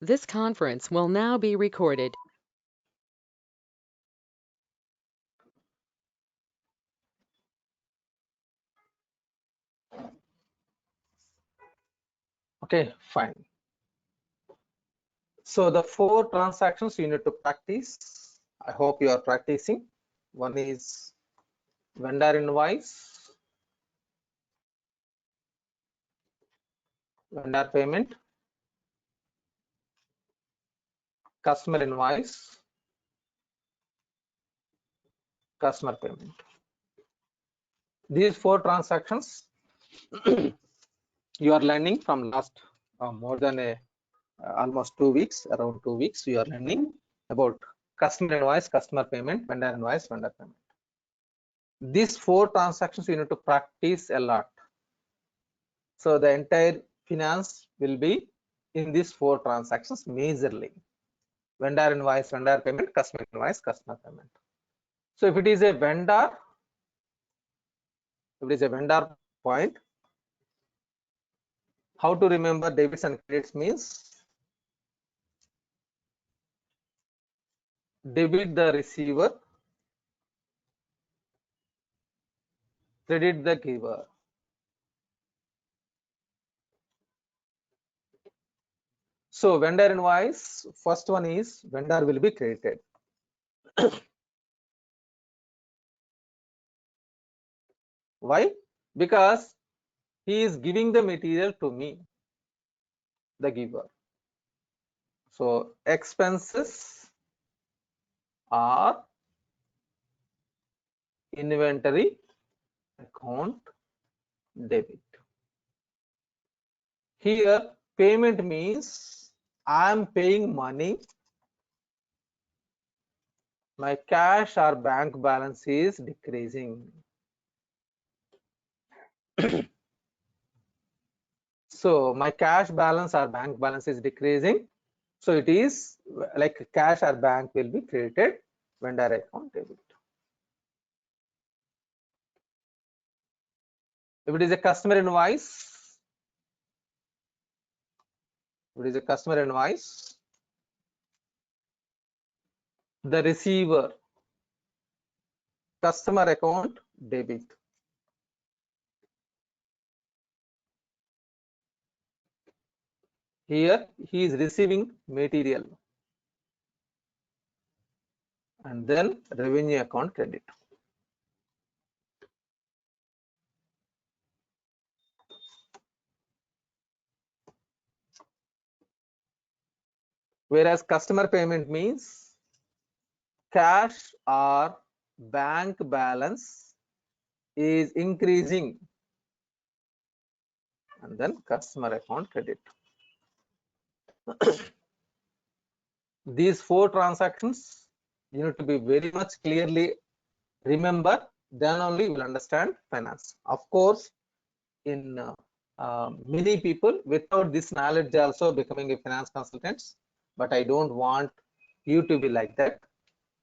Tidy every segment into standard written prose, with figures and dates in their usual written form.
This conference will now be recorded. Okay, fine. So the 4 transactions you need to practice. I hope you are practicing. One is vendor invoice, vendor payment, customer invoice, customer payment. These 4 transactions you are learning from last more than almost 2 weeks, around 2 weeks. You are learning about customer invoice, customer payment, vendor invoice, vendor payment. These 4 transactions you need to practice a lot. So the entire finance will be in these 4 transactions majorly: vendor invoice, vendor payment, customer invoice, customer payment. So if it is a vendor point, how to remember debits and credits means debit the receiver, credit the giver. So vendor invoice, first one is vendor will be credited. Why? Because he is giving the material to me, the giver. So expenses are inventory account debit. Here payment means I am paying money, my cash or bank balance is decreasing. So my cash balance or bank balance is decreasing, so it is like cash or bank will be credited, vendor account debit. If it is a customer invoice, the receiver, customer account debit. Here he is receiving material, and then revenue account credit. Whereas customer payment means cash or bank balance is increasing, and then customer account credit. These 4 transactions you need to be very much clearly remember, then only you will understand finance. Of course, in many people without this knowledge also becoming a finance consultants, but I don't want you to be like that.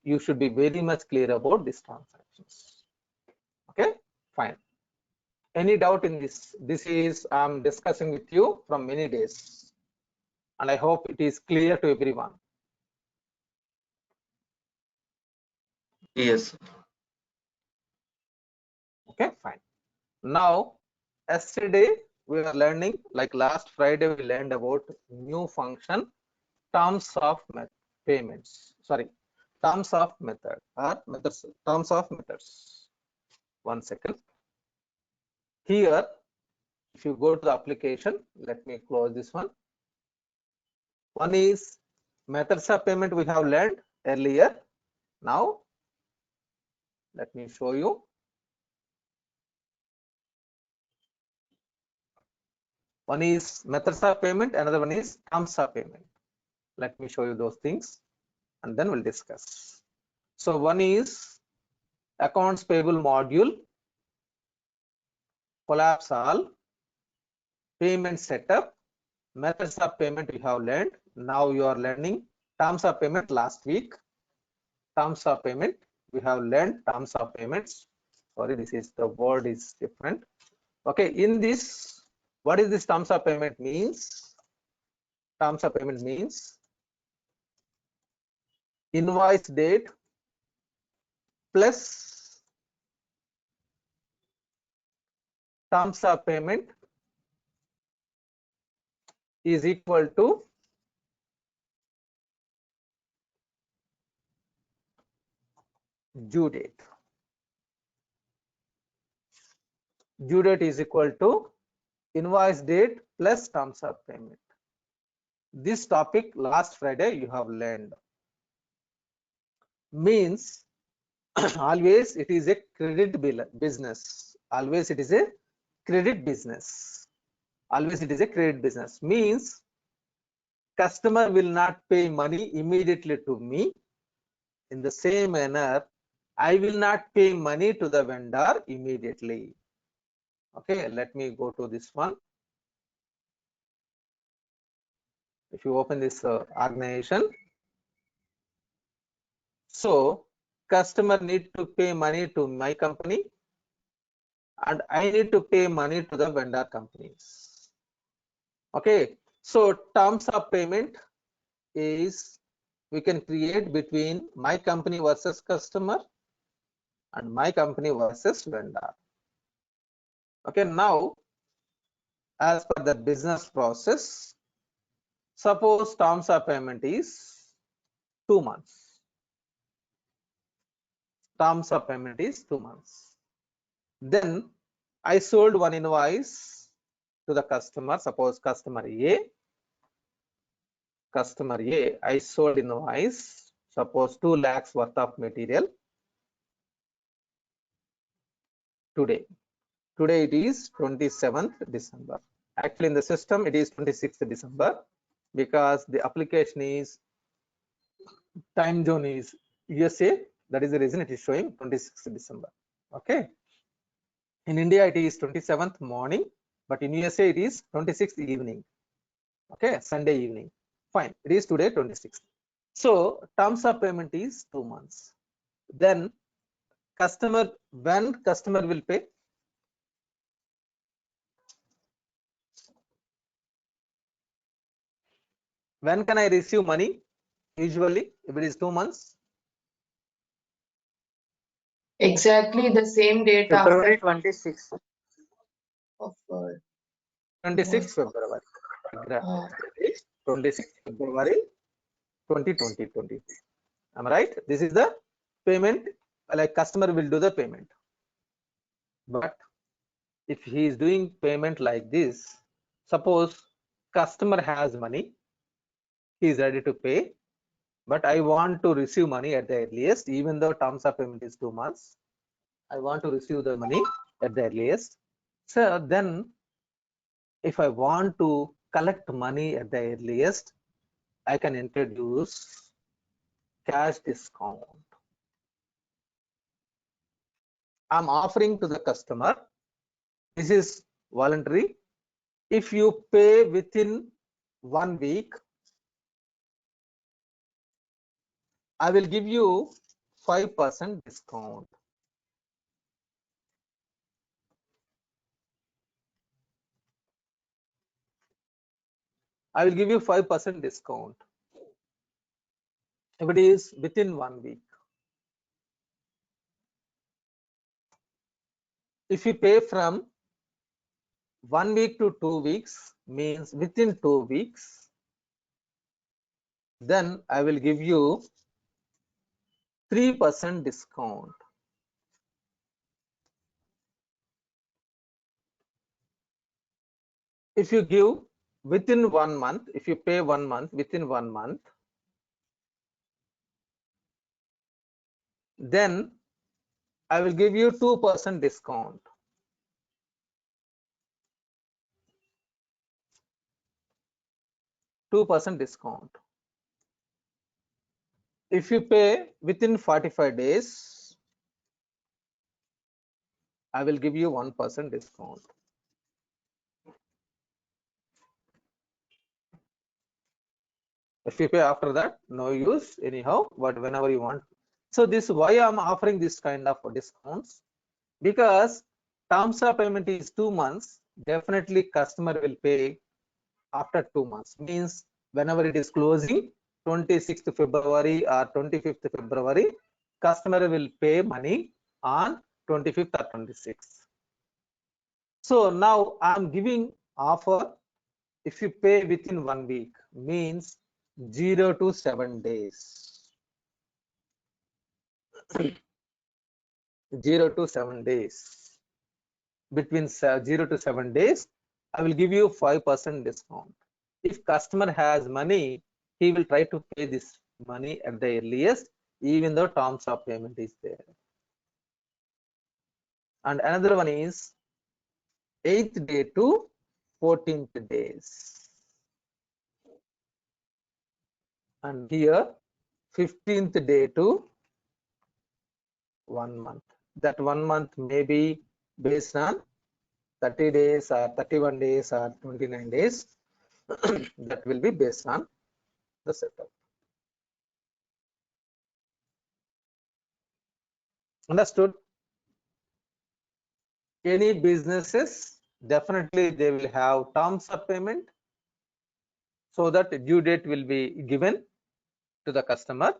You should be very much clear about these transactions. Okay, fine. Any doubt in this? This is I'm discussing with you from many days, and I hope it is clear to everyone. Yes. Okay, fine. Now, yesterday we are learning, like last Friday we learned about new function, terms of payments. Sorry, terms of method or methods, terms of methods. 1 second. Here, if you go to the application, let me close this one. One is methods of payment we have learned earlier. Now, let me show you. One is methods of payment, another one is terms of payment. Let me show you those things and then we'll discuss. So one is accounts payable module, collapse all, payment setup, methods of payment we have learned. Now you are learning terms of payment last week. Terms of payment, we have learned terms of payments. Sorry, this is the word is different. Okay, in this, what is this terms of payment means? terms of payment means invoice date plus terms of payment is equal to due date. Due date is equal to invoice date plus terms of payment. This topic last Friday you have learned. Means always it is a credit business. Always it is a credit business. Always it is a credit business. Means customer will not pay money immediately to me. In the same manner, I will not pay money to the vendor immediately. Okay, let me go to this one. If you open this organization, so customer need to pay money to my company and I need to pay money to the vendor companies. Okay, so terms of payment is we can create between my company versus customer and my company versus vendor. Okay, now as per the business process, suppose terms of payment is 2 months. Terms of payment is 2 months. Then I sold one invoice to the customer. Suppose customer A. I sold invoice. Suppose 2 lakhs worth of material today. Today it is 27th December. Actually in the system it is 26th December because the application is time zone is USA. That is the reason it is showing 26th December. Okay. In India it is 27th morning, but in USA it is 26th evening. Okay, Sunday evening. Fine. It is today 26th. So terms of payment is 2 months. Then when customer will pay? When can I receive money? Usually, if it is 2 months. Exactly the same date February after 26th. of 26th February. 26th February 2020. Am I right? This is the payment, like customer will do the payment. But if he is doing payment like this, suppose customer has money, he is ready to pay, but I want to receive money at the earliest, even though terms of payment is 2 months. I want to receive the money at the earliest. So then if I want to collect money at the earliest, I can introduce cash discount. I'm offering to the customer, this is voluntary. If you pay within 1 week, I will give you 5% discount. I will give you 5% discount if it is within 1 week. If you pay from 1 week to 2 weeks, means within 2 weeks, then I will give you 3% discount. If you give within 1 month, if you pay 1 month, within 1 month, then I will give you 2% discount. Discount. If you pay within 45 days, I will give you 1% discount. If you pay after that, no use anyhow, but whenever you want. So this why I'm offering this kind of discounts, because terms of payment is 2 months. Definitely customer will pay after 2 months. Means whenever it is closing 26th February or 25th February, customer will pay money on 25th or 26th. So now I'm giving offer. If you pay within 1 week, means 0 to 7 days. 0 to 7 days. Between 0 to 7 days, I will give you 5% discount. If customer has money, he will try to pay this money at the earliest, even though terms of payment is there. And another one is 8th day to 14th days. And here 15th day to 1 month. That 1 month may be based on 30 days or 31 days or 29 days. That will be based on the setup. Understood? Any businesses, definitely they will have terms of payment, so that due date will be given to the customer,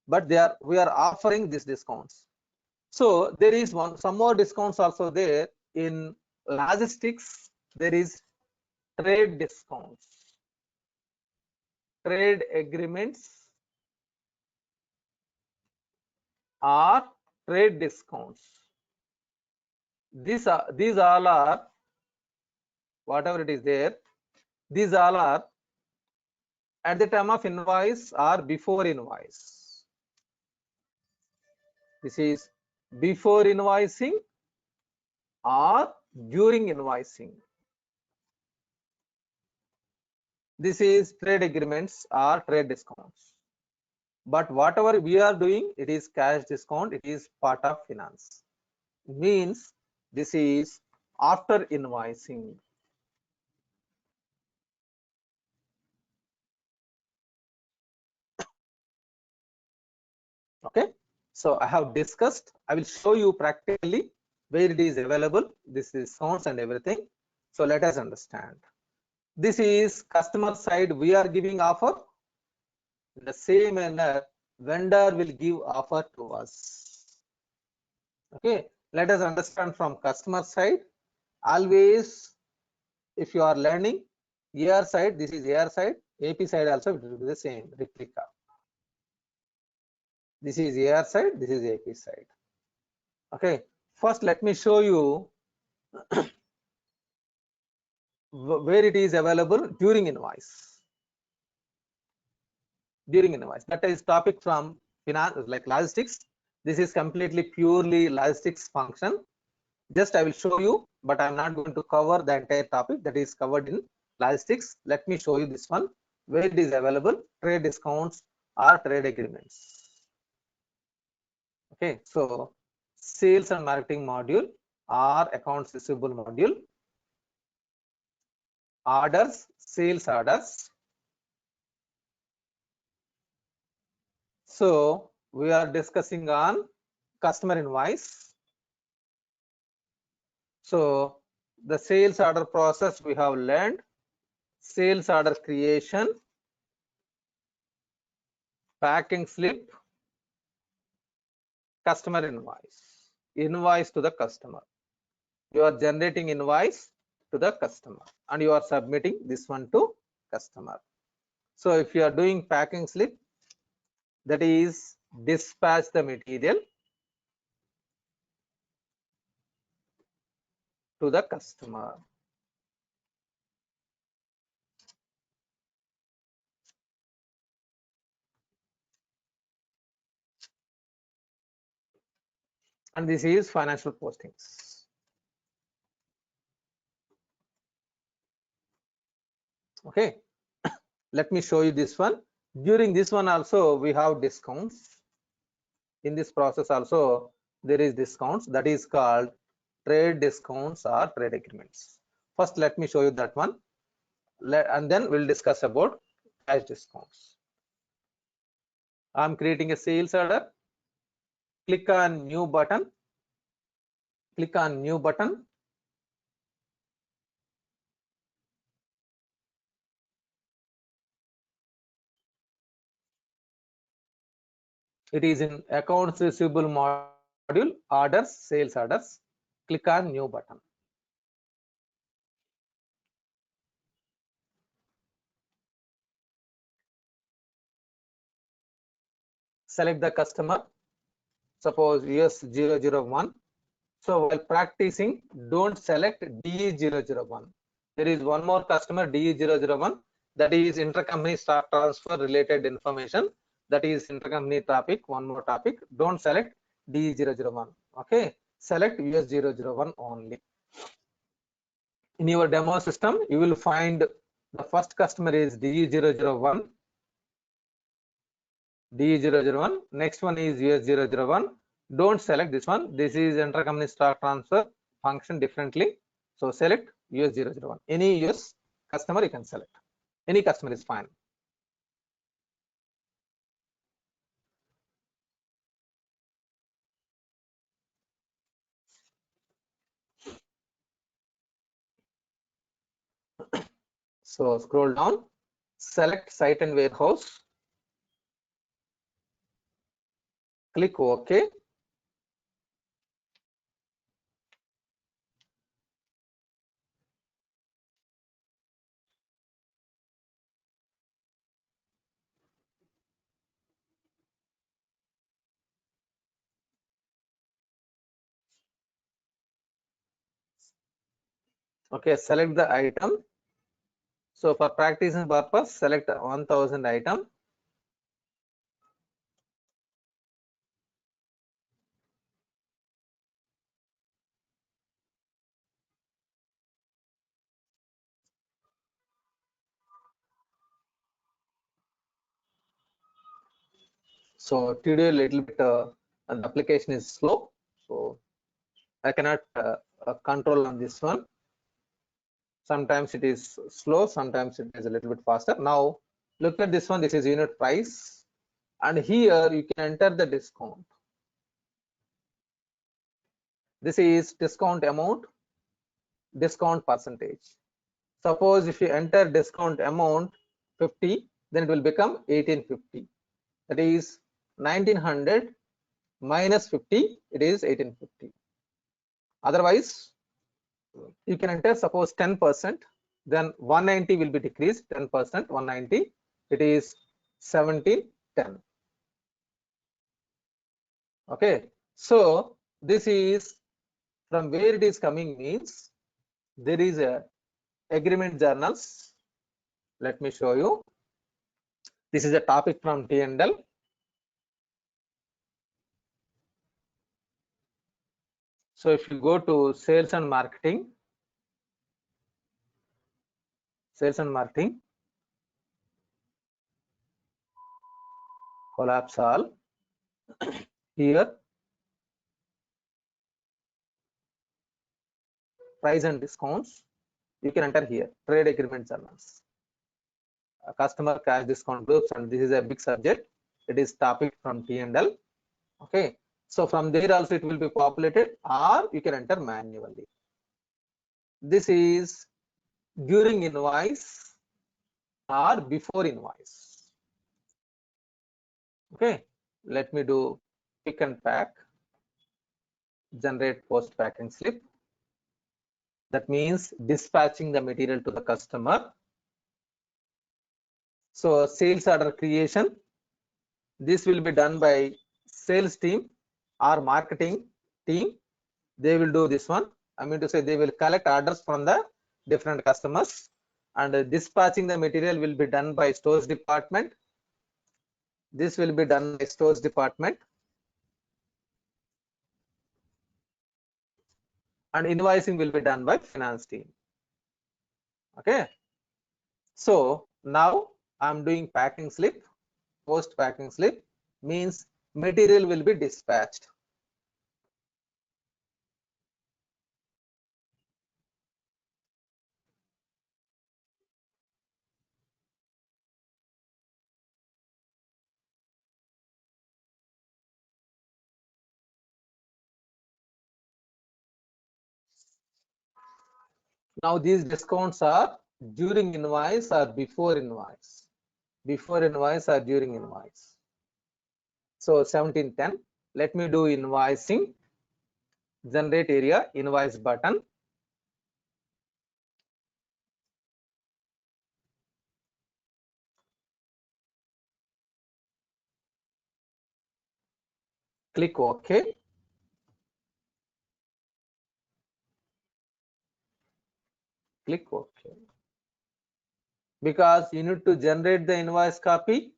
but we are offering these discounts. So there is some more discounts also there. In logistics, there is trade discounts, trade agreements or trade discounts. These all are, whatever it is there, these all are at the time of invoice or before invoice. This is before invoicing or during invoicing. This is trade agreements or trade discounts. But whatever we are doing, it is cash discount, it is part of finance. Means this is after invoicing. Okay, so I have discussed, I will show you practically where it is available, this is discounts and everything. So let us understand. This is customer side, we are giving offer. In the same manner, vendor will give offer to us. Okay, let us understand from customer side. Always, if you are learning AR side, this is AR side, AP side also it will be the same replica. This is AR side, this is AP side. Okay, first let me show you where it is available during invoice. During invoice, that is topic from finance, like logistics. This is completely purely logistics function. Just I will show you, but I'm not going to cover the entire topic that is covered in logistics. Let me show you this one, where it is available, trade discounts or trade agreements. Okay, so sales and marketing module or accounts receivable module, orders, sales orders. So we are discussing on customer invoice. So the sales order process we have learned, sales order creation, packing slip, customer invoice, invoice to the customer. You are generating invoice to the customer and you are submitting this one to customer. So if you are doing packing slip, that is dispatch the material to the customer. And this is financial postings. Okay, let me show you this one. During this one also we have discounts. In this process also there is discounts, that is called trade discounts or trade agreements. First let me show you that one, and then we'll discuss about cash discounts. I'm creating a sales order. Click on new button. Click on new button. It is in accounts receivable module, orders, sales orders. Click on new button. Select the customer, suppose US001. So while practicing, don't select DE001. There is one more customer, DE001, that is intercompany stock transfer related information. That is intercompany topic, one more topic. Don't select DE001. Okay, select US001 only. In your demo system, you will find the first customer is DE001. DE001. Next one is US001. Don't select this one. This is intercompany stock transfer function differently. So select US001. Any US customer you can select. Any customer is fine. So scroll down, select site and warehouse, click OK. Okay, select the item. So for practicing purpose, select 1000 item. So today a little bit the application is slow, so I cannot control on this one. Sometimes it is slow, sometimes it is a little bit faster. Now look at this one. This is unit price, and here you can enter the discount. This is discount amount, discount percentage. Suppose if you enter discount amount 50, then it will become 1850. That is 1900 minus 50, it is 1850. Otherwise, you can enter suppose 10%, then 190 will be decreased 10%, 190, it is 1710. Okay, so this is from where it is coming means there is a agreement journals. Let me show you. This is a topic from T&L. So if you go to sales and marketing, collapse all, here price and discounts, you can enter here trade agreement journals, customer cash discount groups, and this is a big subject. It is topic from T&L. Okay, so from there also it will be populated, or you can enter manually. This is during invoice or before invoice. Okay, let me do pick and pack, generate post packing slip. That means dispatching the material to the customer. So sales order creation, this will be done by sales team or marketing team. They will do this one. I mean to say they will collect orders from the different customers, and dispatching the material will be done by stores department. This will be done by stores department, and invoicing will be done by finance team. Okay, so now I'm doing packing slip. Post packing slip means material will be dispatched. Now these discounts are during invoice or before invoice, before invoice or during invoice. So 1710. Let me do invoicing. Generate area, invoice button. Click OK. Click OK. Because you need to generate the invoice copy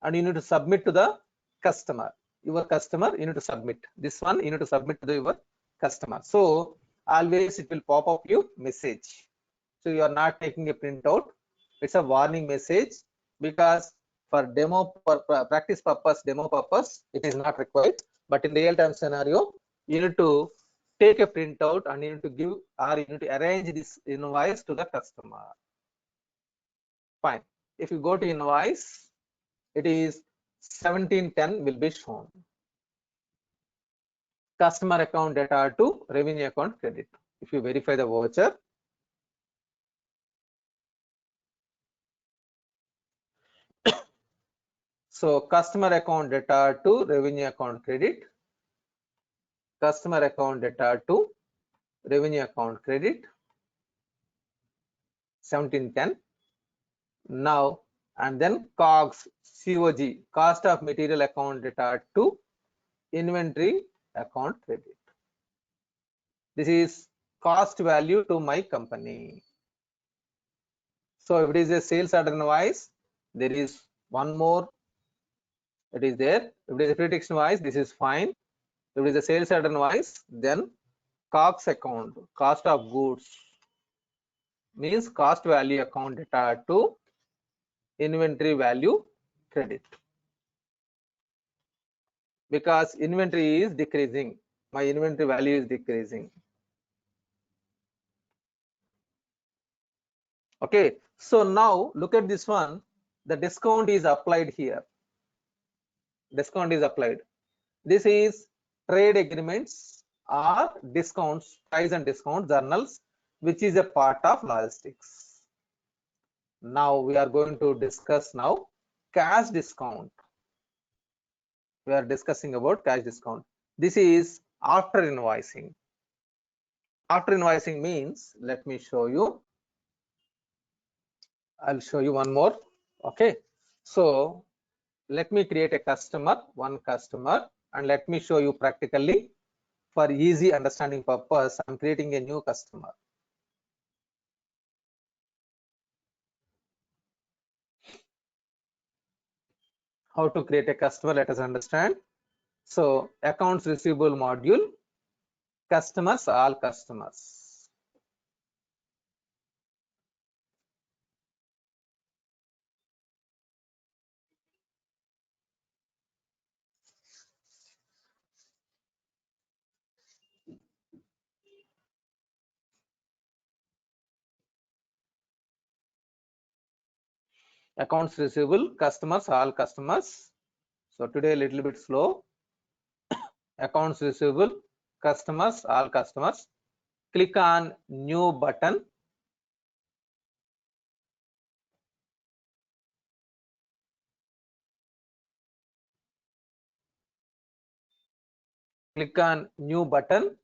and you need to submit to the customer. Your customer, you need to submit. This one, you need to submit to your customer. So always it will pop up your message. So you are not taking a printout. It's a warning message because for demo practice purpose, demo purpose, it is not required. But in real time scenario, you need to take a printout and you need to give or you need to arrange this invoice to the customer. Fine. If you go to invoice, it is 1710 will be shown. Customer account data to revenue account credit. If you verify the voucher, so customer account data to revenue account credit, customer account data to revenue account credit, 1710. Now and then COGS, COG, cost of material account data to inventory account credit. This is cost value to my company. So if it is a sales order invoice, there is one more. It is there. If it is a pre-text invoice, this is fine. If it is a sales order invoice, then COGS account, cost of goods, means cost value account data to inventory value credit. Because inventory is decreasing, my inventory value is decreasing. Okay, so now look at this one. The discount is applied here. Discount is applied. This is trade agreements or discounts, price and discount journals, which is a part of logistics. Now we are going to discuss now cash discount. We are discussing about cash discount. This is after invoicing. After invoicing means, let me show you. I'll show you one more. Okay, so let me create a customer, one customer, and let me show you practically. For easy understanding purpose, I'm creating a new customer. How to create a customer, let us understand. So accounts receivable module, customers, all customers. Accounts receivable, customers, all customers. So today a little bit slow. Accounts receivable, customers, all customers. Click on new button. Click on new button.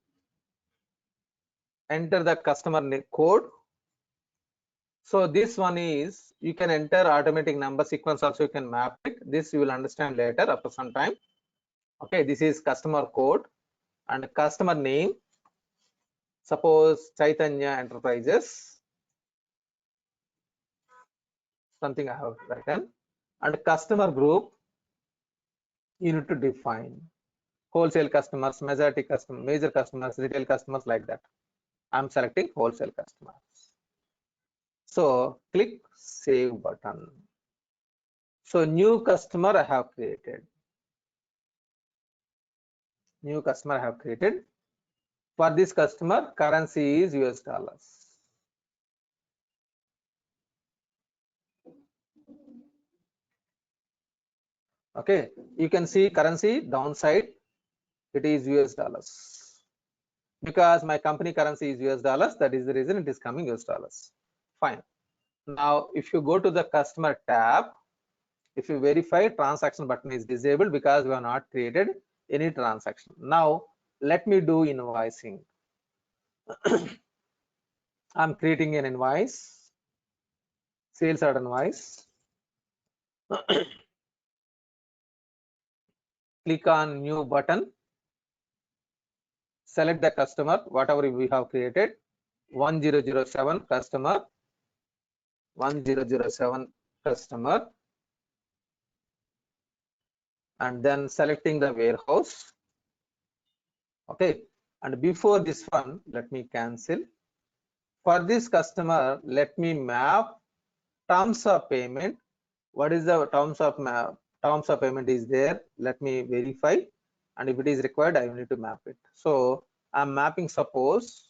Enter the customer code. So this one is, you can enter automatic number sequence also, you can map it. This you will understand later after some time. Okay, this is customer code and customer name. Suppose Chaitanya Enterprises. Something I have written. And customer group, you need to define wholesale customers, majority customers, major customers, retail customers, like that. I'm selecting wholesale customers. So click save button. So new customer I have created. New customer I have created. For this customer, currency is US dollars. Okay, you can see currency downside, it is US dollars. Because my company currency is US dollars, that is the reason it is coming US dollars. Fine. Now, if you go to the customer tab, If you verify, transaction button is disabled because we have not created any transaction. Now let me do invoicing. I'm creating an invoice, sales order invoice. Click on new button, select the customer, whatever we have created, 1007 customer, 1007 customer, and then selecting the warehouse. Okay, and before this one, let me cancel. For this customer, let me map terms of payment. What is the terms of payment is there? Let me verify, and if it is required, I need to map it. So I'm mapping, suppose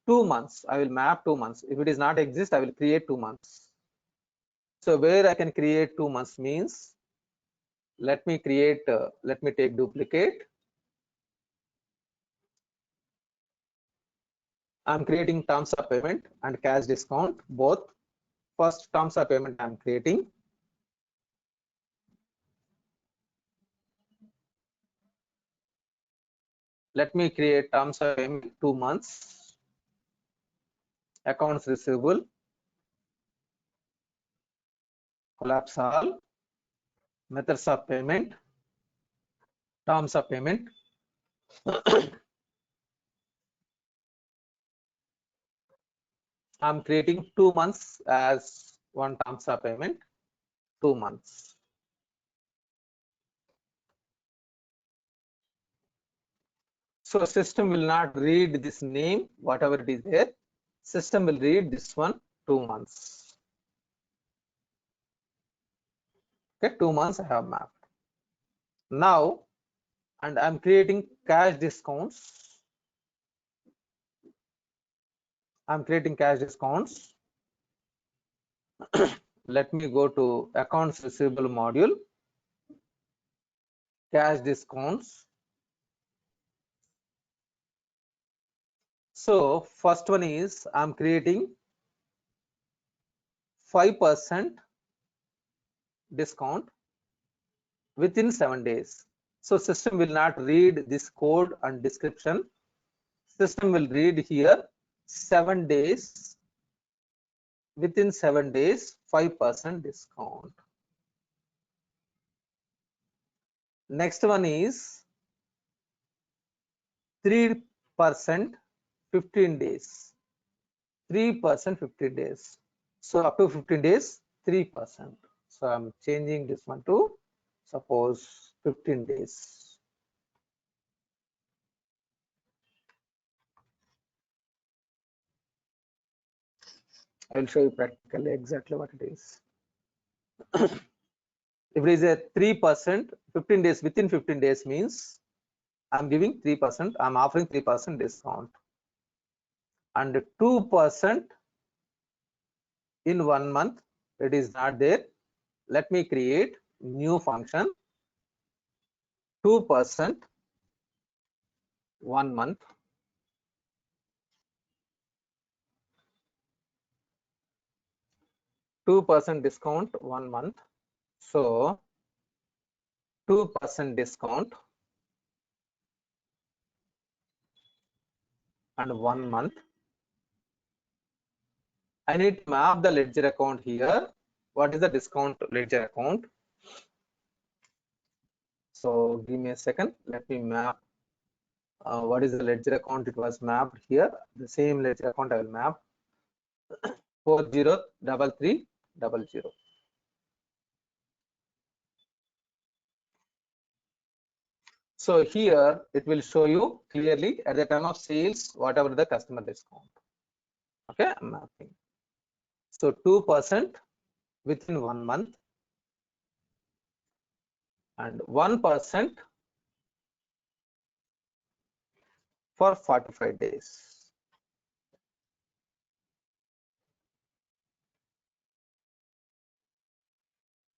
2 months. I will map 2 months. If it is not exist, I will create 2 months. So where I can create 2 months means, let me create, let me take duplicate. I'm creating terms of payment and cash discount both. First terms of payment I'm creating. Let me create terms of payment 2 months. Accounts receivable, collapse all, methods of payment, terms of payment. I'm creating 2 months as one terms of payment, 2 months. So system will not read this name, whatever it is there. System will read this one, 2 months. Okay, 2 months I have mapped. Now, and I'm creating cash discounts. I'm creating cash discounts. Let me go to accounts receivable module, cash discounts. So first one is I'm creating 5% discount within 7 days. So system will not read this code and description. System will read here 7 days. Within 7 days, 5% discount. Next one is 3% 15 days. 3% 15 days. So up to 15 days, 3%. So I'm changing this one to suppose 15 days. I will show you practically exactly what it is. If it is a 3%, 15 days, within 15 days means I'm giving 3%, I'm offering 3% discount. And 2% in 1 month, it is not there. Let me create new function, 2% 1 month. %2 discount 1 month. So 2% discount and 1 month. I need to map the ledger account here. What is the discount ledger account? So give me a second. Let me map. What is the ledger account? It was mapped here. The same ledger account I will map. 403300. So here it will show you clearly at the time of sales, whatever the customer discount. Okay, I'm mapping. So 2% within 1 month and 1% for 45 days.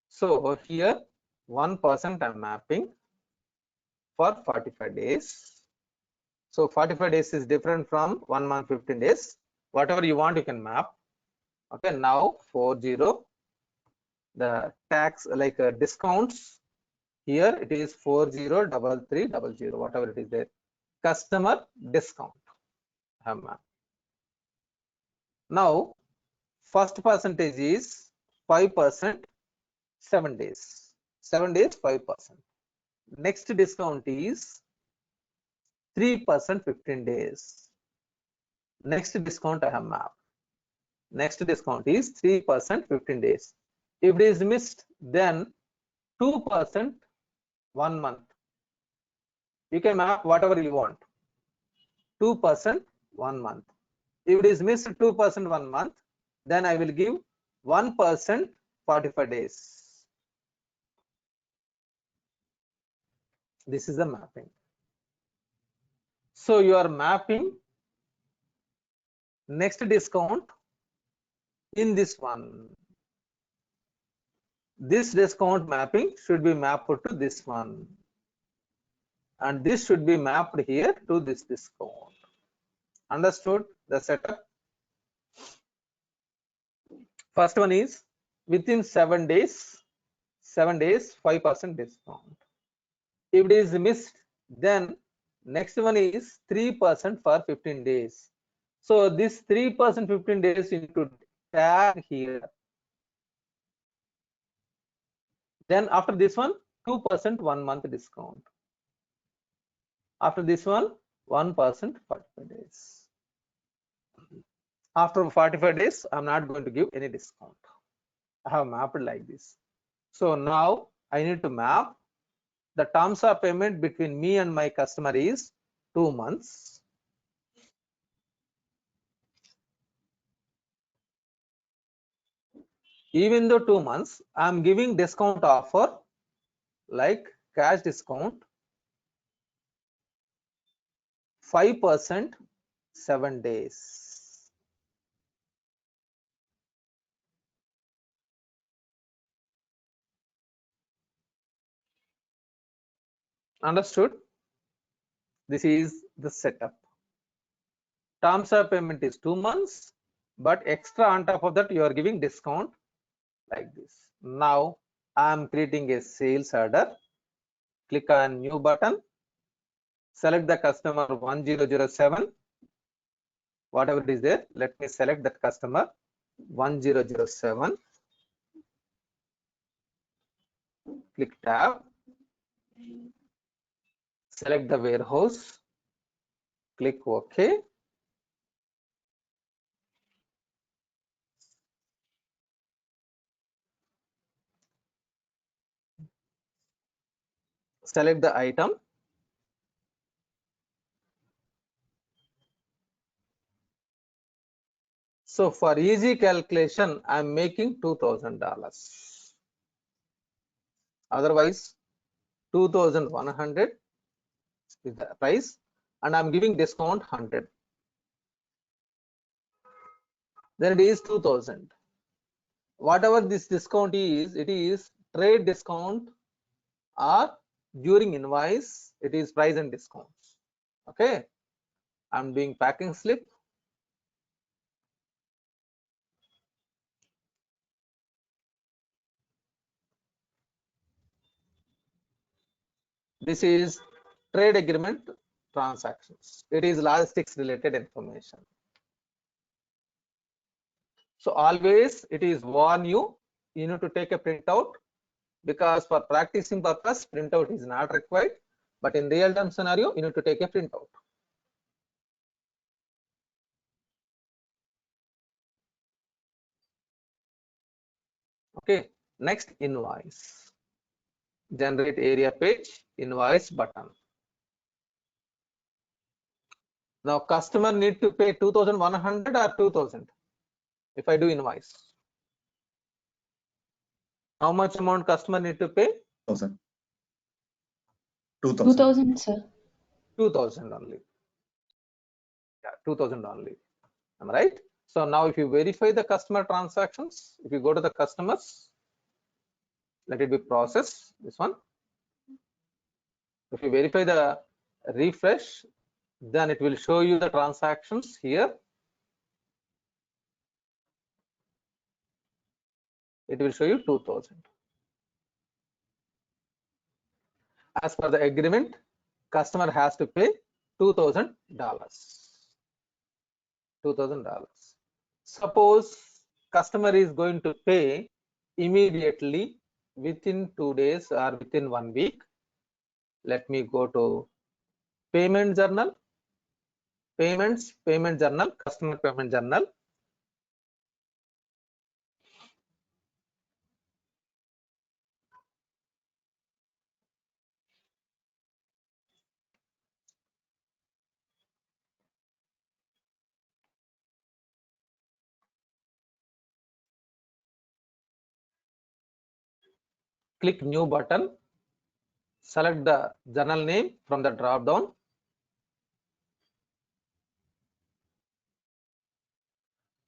So here 1% I'm mapping for 45 days. So 45 days is different from 1 month 15 days. Whatever you want, you can map. Okay, now 40 the tax like discounts. Here it is 403300, whatever it is there. Customer discount. Now, first percentage is 5%, 7 days. 7 days, 5%. Next discount is 3%, 15 days. Next discount I have mapped. Next discount is 3%, 15 days. If it is missed, then 2%, 1 month. You can map whatever you want. 2%, 1 month. If it is missed 2%, 1 month, then I will give 1%, 45 days. This is the mapping. So you are mapping next discount in this one. This discount mapping should be mapped to this one. And this should be mapped here to this discount. Understood the setup? First one is within 7 days, 5% discount. If it is missed, then next one is 3% for 15 days. So this 3% 15 days you need to tag here. Then after this one, 2% 1 month discount. After this one, 1% 45 days. After 45 days, I'm not going to give any discount. I have mapped like this. So now I need to map the terms of payment between me and my customer is 2 months. Even though 2 months, I'm giving discount offer like cash discount 5%, 7 days. Understood? This is the setup. Terms of payment is 2 months, but extra on top of that you are giving discount like this. Now I am creating a sales order. Click on new button. Select the customer 1007. Whatever it is there, let me select that customer 1007. Click tab. Select the warehouse. Click OK. Select the item. So for easy calculation, I'm making $2,000. Otherwise, 2,100 is the price, and I'm giving discount 100. Then it is 2,000. Whatever this discount is, it is trade discount or during invoice, it is price and discounts. Okay, I'm doing packing slip. This is trade agreement transactions. It is logistics related information. So always it is warn you, you need to take a printout, because for practicing purpose, printout is not required. But in real time scenario, you need to take a printout. Okay, next invoice. Generate area page, invoice button. Now customer need to pay 2,100 or 2,000 if I do invoice. How much amount customer need to pay? 2,000. 2,000, sir. 2,000 only. Yeah, 2,000 only. Am I right? So now if you verify the customer transactions, if you go to the customers, let it be process, this one. If you verify the refresh, then it will show you the transactions here. it will show you 2000. As per the agreement, customer has to pay $2,000. $2,000. Suppose customer is going to pay immediately within 2 days or within 1 week. Let me go to payment journal, payments, payment journal, customer payment journal. Click new button, select the journal name from the drop down.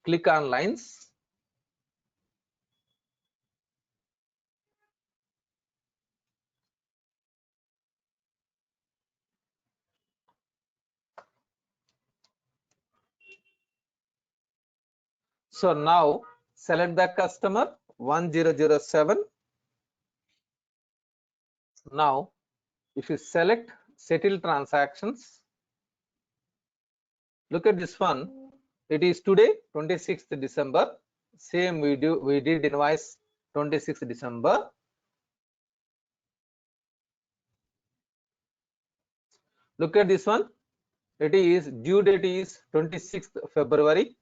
Click on lines. So now select the customer 1007. Now if you select settle transactions, look at this one. It is today 26th December. Same we did invoice 26th December. Look at this one. It is due date is 26th February.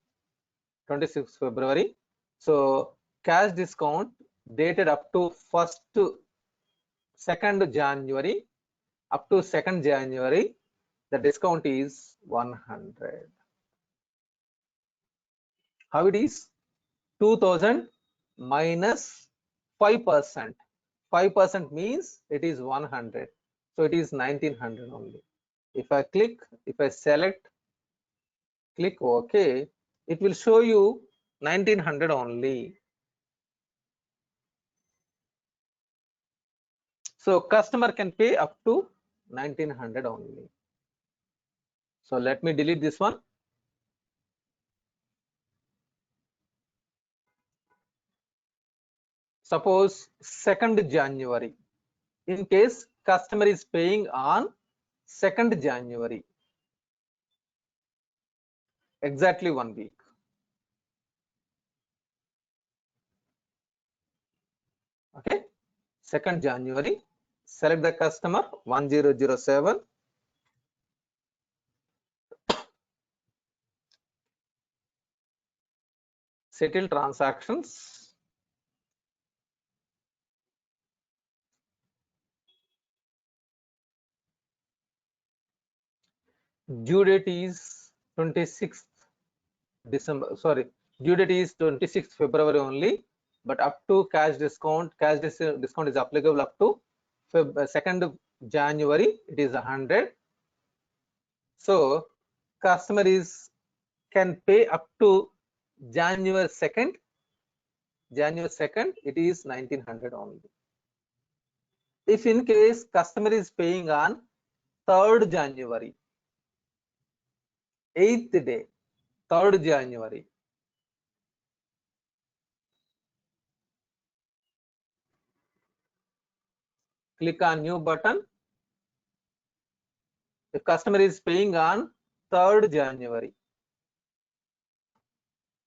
26th February. So cash discount dated up to 2nd January, up to 2nd January, the discount is 100. How it is? 2000 minus 5%. 5% means it is 100. So it is 1900 only. If I select, click OK, it will show you 1900 only. So customer can pay up to 1900 only. So let me delete this one. Suppose 2nd January. In case customer is paying on 2nd January, exactly 1 week. Okay, 2nd January, select the customer 1007. Settle transactions. Due date is 26th December. Sorry, due date is 26th February only, but up to cash discount is applicable up to 2nd January. It is 100. So customer can pay up to January 2nd. January 2nd, it is 1900 only. If in case customer is paying on 3rd January, 8th day, 3rd January, click on new button. If customer is paying on 3rd January,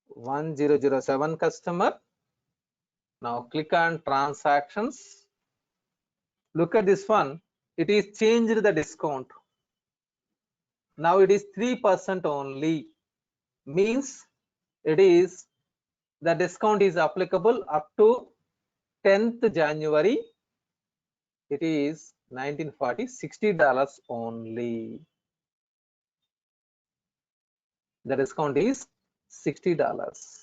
1007 customer. Now click on transactions. Look at this one. It is changed the discount. Now it is 3% only. Means it is the discount is applicable up to 10th January. It is 1940, $60 only. The discount is $60.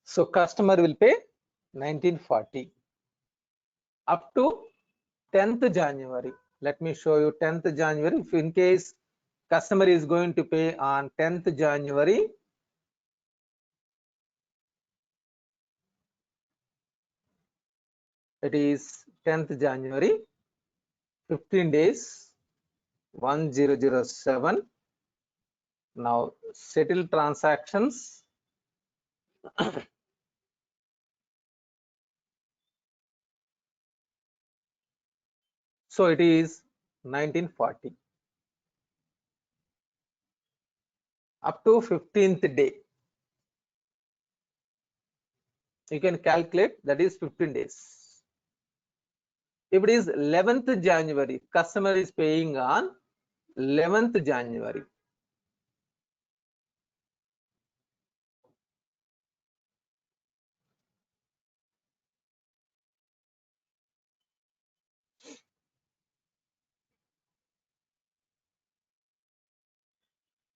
So customer will pay 1940 up to 10th January. Let me show you 10th January. If in case customer is going to pay on 10th January, it is 10th January, 15 days, 1007. Now settled transactions. So it is 1940 up to 15th day. You can calculate, that is 15 days. If it is 11th January, customer is paying on 11th January.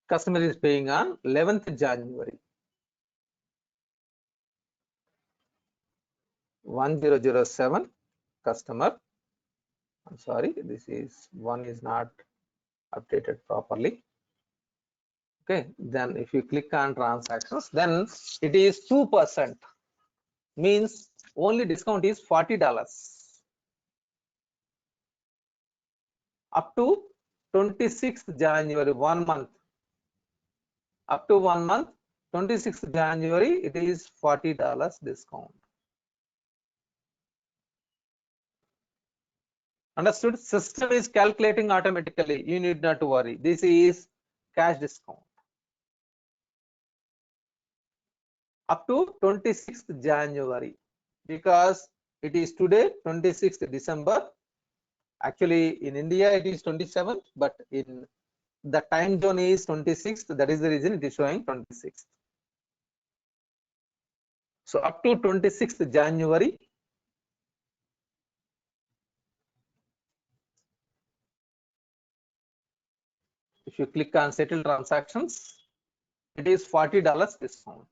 Customer is paying on 11th January. 1007 customer. I'm sorry, this is one is not updated properly. Okay, then if you click on transactions, then it is 2%, means only discount is $40 up to 26th January, 1 month. Up to 1 month, 26th January, it is $40 discount. Understood? System is calculating automatically. You need not to worry. This is cash discount. Up to 26th January, because it is today 26th December. Actually, in India it is 27th, but in the time zone is 26th. That is the reason it is showing 26th. So up to 26th January, if you click on settle transactions, it is $40 discount.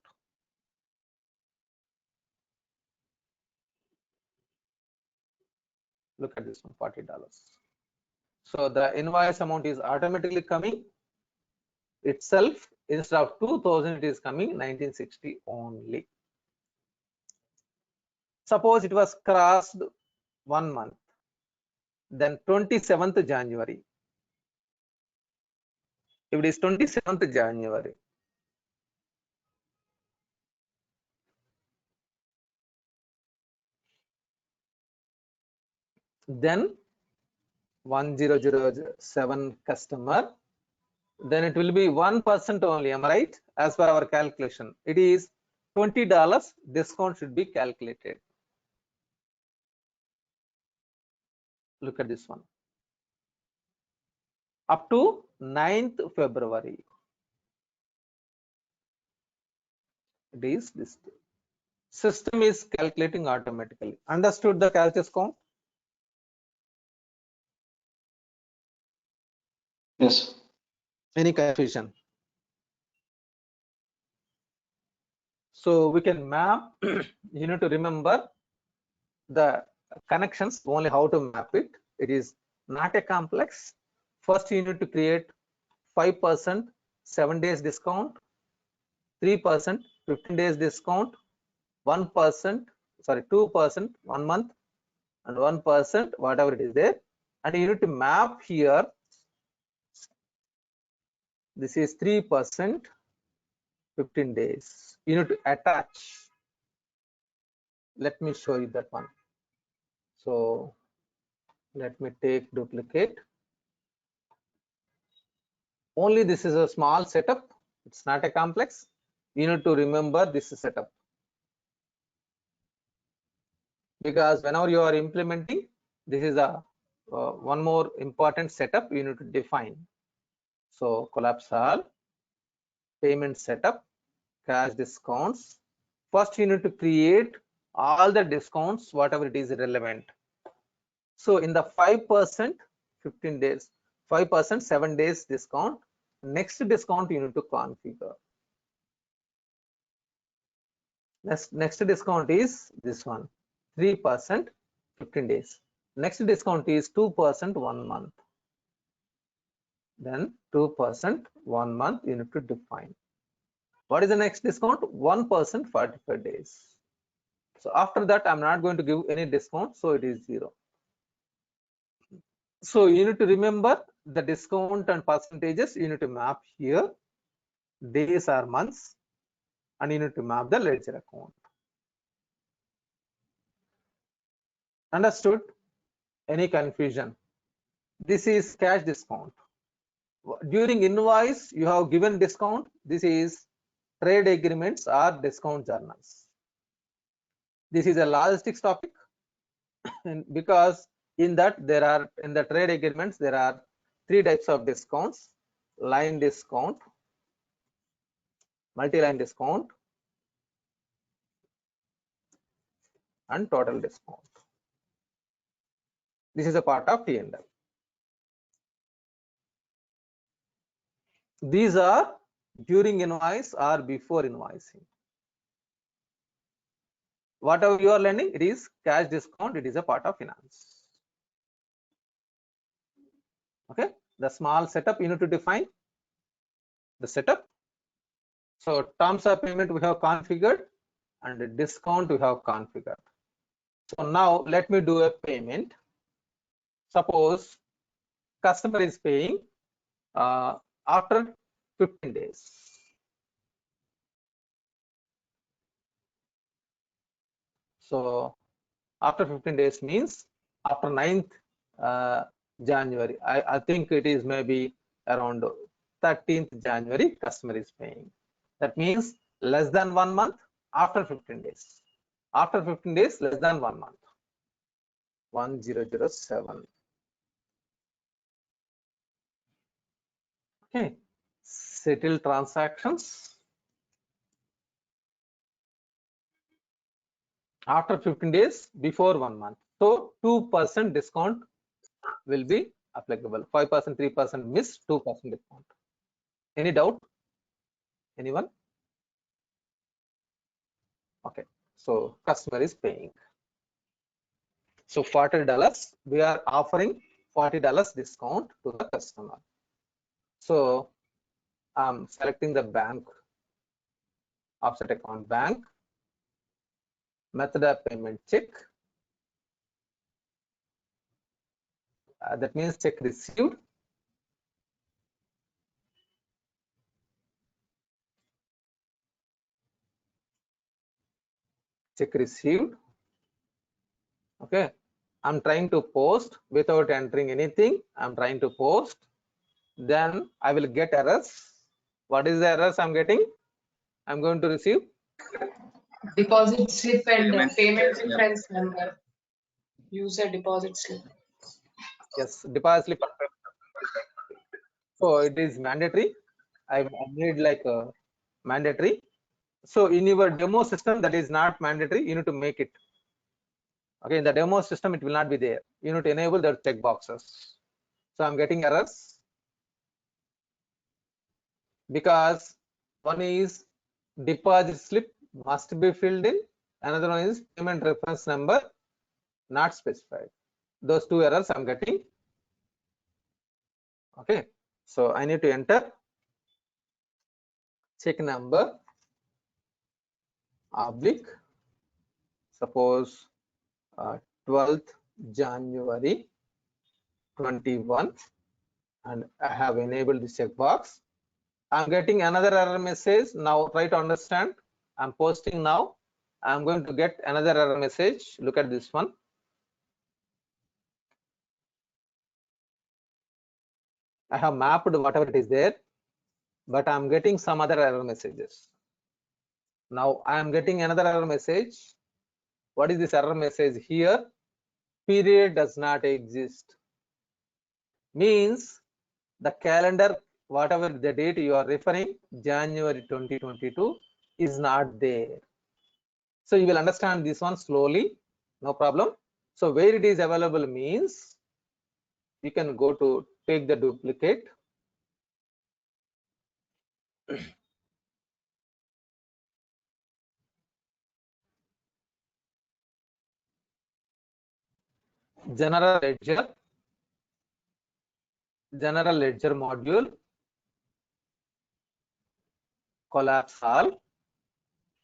Look at this one, $40. So the invoice amount is automatically coming itself. Instead of 2000, it is coming 1960 only. Suppose it was crossed 1 month, then 27th January. If it is 27th January, then 1007 customer, then it will be 1% only. Am I right? As per our calculation, it is $20 discount should be calculated. Look at this one. Up to 9th February. It is this. System is calculating automatically. Understood the cash discount? Yes. Any confusion? So we can map. You need to remember the connections, only how to map it. It is not a complex. First, you need to create 5% 7 days discount, 3% 15 days discount, 1%, sorry, 2% 1 month, and 1% whatever it is there. And you need to map here. This is 3% 15 days. You need to attach. Let me show you that one. So let me take duplicate. Only this is a small setup. It's not a complex. You need to remember this setup, because whenever you are implementing, this is a one more important setup you need to define. So collapse all, payment setup, cash discounts. First you need to create all the discounts, whatever it is relevant. So in the 5% 15 days, 5% 7 days discount, next discount you need to configure. Next discount is this one, 3% 15 days. Next discount is 2% 1 month. Then 2% 1 month you need to define. What is the next discount? 1% 45 days. So after that, I'm not going to give any discount, so it is 0. So you need to remember the discount and percentages. You need to map here. days or months, and you need to map the ledger account. Understood? Any confusion? This is cash discount. During invoice, you have given discount. This is trade agreements or discount journals. This is a logistics topic because in that there are, in the trade agreements, there are 3 types of discounts: line discount, multi-line discount, and total discount. This is a part of T&L. These are during invoice or before invoicing. Whatever you are learning, it is cash discount, it is a part of finance. Okay, the small setup you need to define the setup. So terms of payment we have configured and the discount we have configured. So now let me do a payment. Suppose customer is paying after 15 days. So after 15 days means after 9th January. I think it is maybe around 13th January customer is paying. That means less than 1 month after 15 days. After 15 days, less than 1 month. 1007. Okay. Settle transactions. After 15 days, before 1 month. So 2% discount will be applicable. 5%, 3% miss, 2% discount. Any doubt? Anyone? Okay. So customer is paying. So $40, we are offering $40 discount to the customer. So I'm selecting the bank, offset account bank, method of payment check. That means check received. Check received. Okay. I'm trying to post without entering anything. I'm trying to post. Then I will get errors. What is the errors I'm getting? I'm going to receive Deposit slip and payment reference number. User deposit slip. yes, deposit slip. So it is mandatory. I made like a mandatory. So in your demo system, that is not mandatory. You need to make it. Okay, in the demo system, it will not be there. You need to enable the check boxes. So I'm getting errors because one is deposit slip must be filled in. Another one is payment reference number not specified. Those 2 errors I'm getting. Okay, so I need to enter check number oblique, suppose 12th January 21, and I have enabled the checkbox. I'm getting another error message. Now try to understand. I'm posting now. I'm going to get another error message. Look at this one. I have mapped whatever it is there, but I'm getting some other error messages. Now I am getting another error message. What is this error message here? Period does not exist. Means the calendar, whatever the date you are referring, January 2022, is not there. So you will understand this one slowly, no problem. So where it is available means you can go to take the duplicate. General ledger module, collapse all,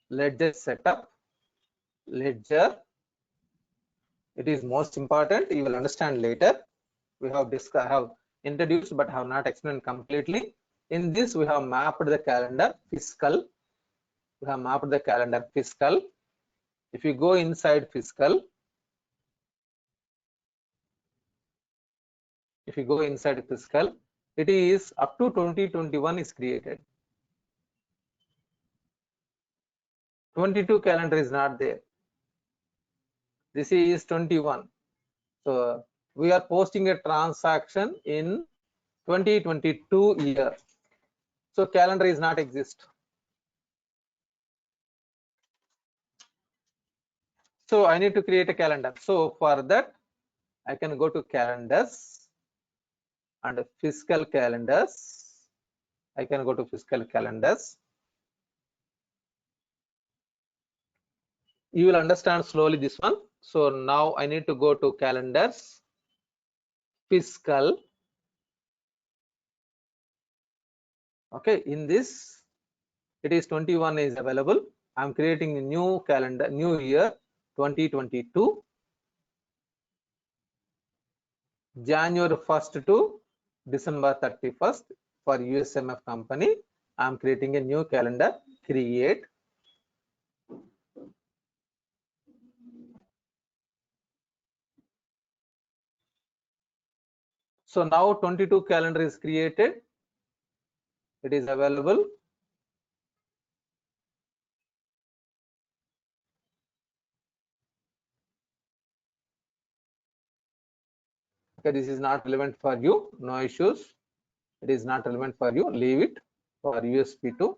ledger setup, ledger. It is most important. You will understand later. We have discussed, have introduced, but have not explained completely. In this, we have mapped the calendar fiscal. We have mapped the calendar fiscal. If you go inside fiscal, if you go inside fiscal, it is up to 2021 is created. 22 calendar is not there. This is 21. So we are posting a transaction in 2022 year. So calendar is not exist. So I need to create a calendar. So for that, I can go to calendars and fiscal calendars. I can go to fiscal calendars. You will understand slowly this one. So now I need to go to calendars, fiscal. Okay, in this, it is 21 is available. I'm creating a new calendar, new year 2022. January 1st to December 31st for USMF company. I'm creating a new calendar, create. So now 22 calendar is created. It is available. Okay, this is not relevant for you. No issues. It is not relevant for you. Leave it for USP2.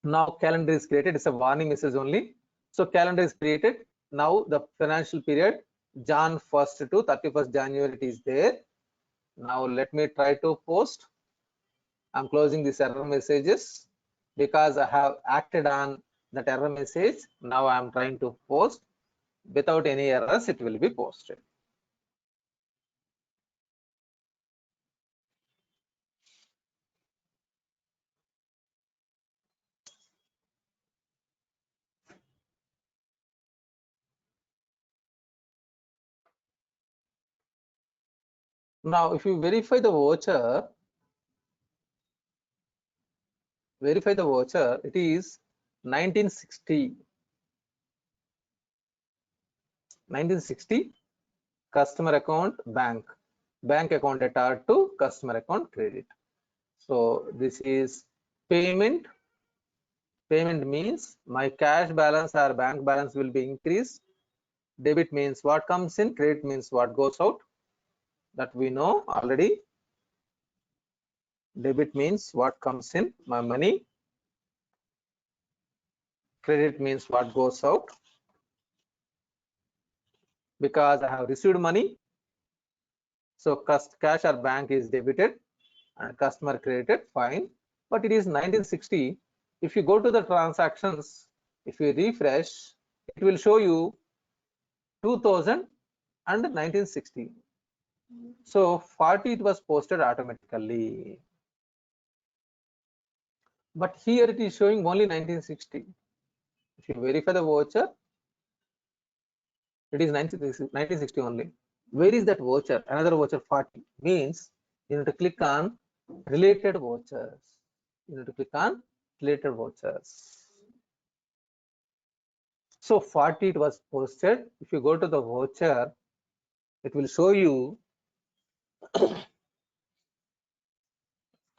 Now calendar is created. It's a warning message only. So calendar is created. Now the financial period, Jan 1st to 31st January, it is there. Now let me try to post. I'm closing these error messages because I have acted on that error message. Now I'm trying to post. Without any errors, it will be posted. Now, if you verify the voucher, it is 1960. 1960 customer account bank account data to customer account credit. So this is payment. Payment means my cash balance or bank balance will be increased. Debit means what comes in, credit means what goes out. That we know already. Debit means what comes in, my money. Credit means what goes out. Because I have received money, so cash or bank is debited and customer credited, fine. But it is 1960. If you go to the transactions, if you refresh, it will show you 2000 and 1960. So 40 it was posted automatically. But here it is showing only 1960. If you verify the voucher, it is 1960 only. Where is that voucher? Another voucher 40 means you need to click on related vouchers. You need to click on related vouchers. So 40 it was posted. If you go to the voucher, it will show you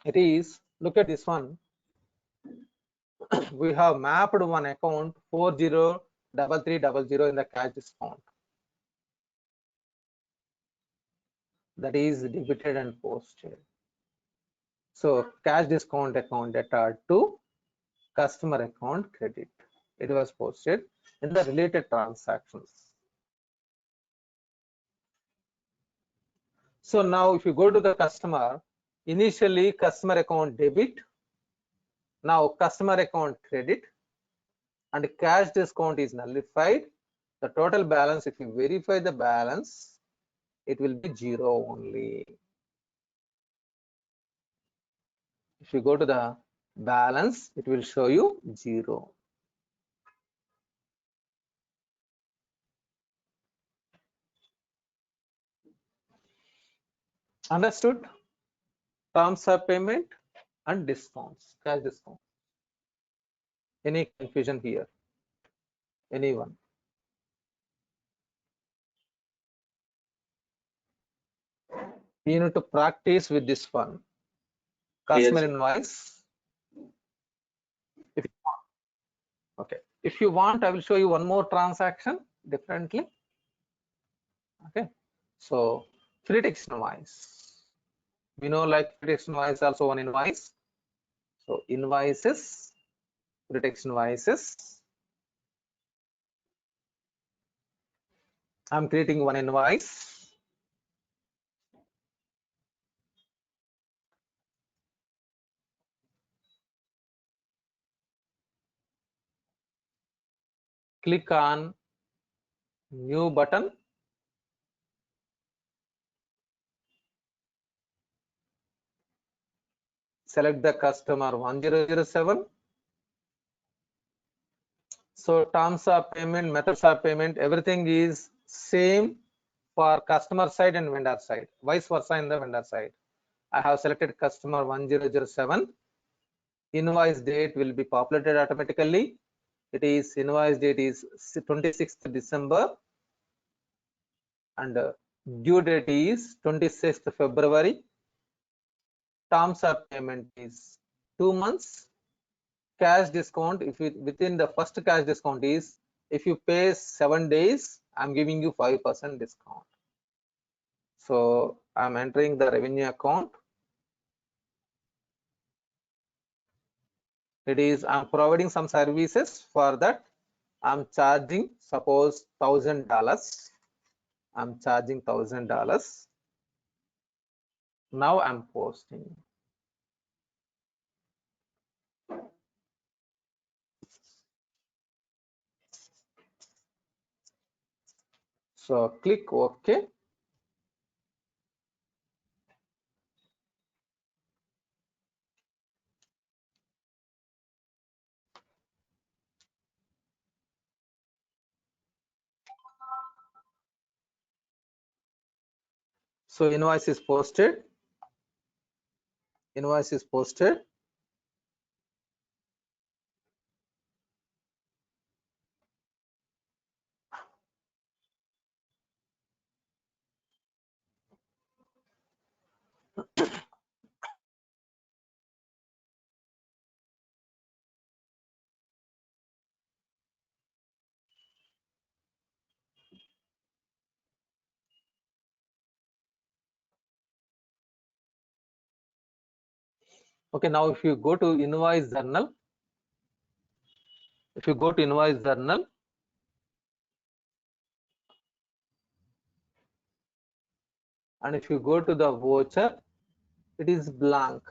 it is, look at this one. We have mapped one account 403300 in the cash discount. That is debited and posted. So cash discount account data to customer account credit. It was posted in the related transactions. So now if you go to the customer, initially customer account debit, now customer account credit, and cash discount is nullified. The total balance, if you verify the balance, it will be 0 only. If you go to the balance, it will show you 0. Understood? terms of payment and discounts, cash discount. Any confusion here? Anyone? You need to practice with this one. Customer Yes. invoice. If you want. Okay. If you want, I will show you one more transaction differently. Okay. So free text invoice. We know like free text invoice also one invoice. So invoices, free text invoices. I'm creating one invoice. Click on new button. Select the customer 1007. So terms of payment, methods of payment, everything is same for customer side and vendor side, vice versa in the vendor side. I have selected customer 1007. Invoice date will be populated automatically. It is invoice date is 26th December and due date is 26th February. Terms of payment is 2 months. Cash discount, if it within the first cash discount is if you pay 7 days, I'm giving you 5% discount. So I'm entering the revenue account. It is I'm providing some services. For that I'm charging suppose $1,000. I'm charging $1,000. Now I'm posting. So click OK. So invoice is posted. Invoice is posted. Okay, now if you go to invoice journal, and if you go to the voucher, it is blank.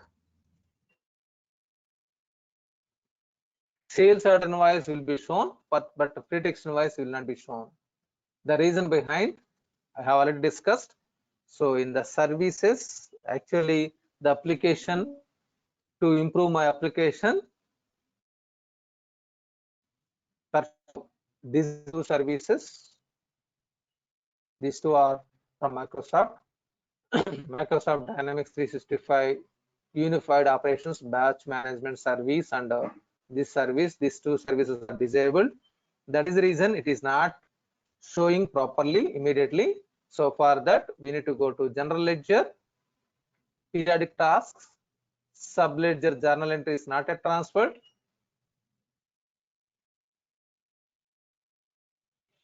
Sales order invoice will be shown, but free text invoice will not be shown. The reason behind I have already discussed. So in the services, actually the application, to improve my application, these two services, these two are from Microsoft. Microsoft Dynamics 365 Unified Operations Batch Management Service, and this service, these two services are disabled. That is the reason it is not showing properly immediately. So for that we need to go to general ledger, periodic tasks, sub ledger journal entry is not yet transferred.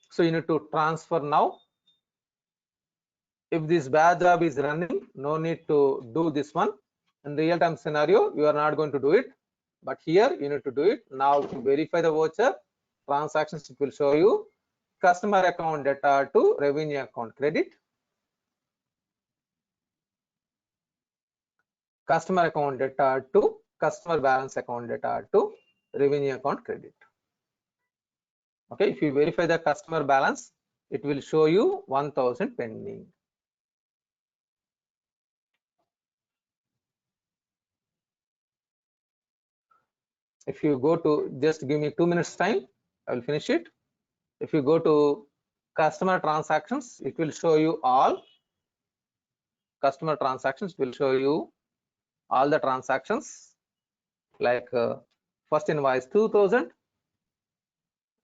So you need to transfer now. If this batch job is running, no need to do this one. In real time scenario, you are not going to do it, but here you need to do it. Now to verify the voucher transactions, it will show you customer account data to revenue account credit, customer account data to customer balance account data to revenue account credit. Okay, if you verify the customer balance, it will show you 1,000 pending. If you go to, just give me 2 minutes time, I will finish it. If you go to customer transactions, it will show you all customer transactions, will show you all the transactions, like first invoice 2000,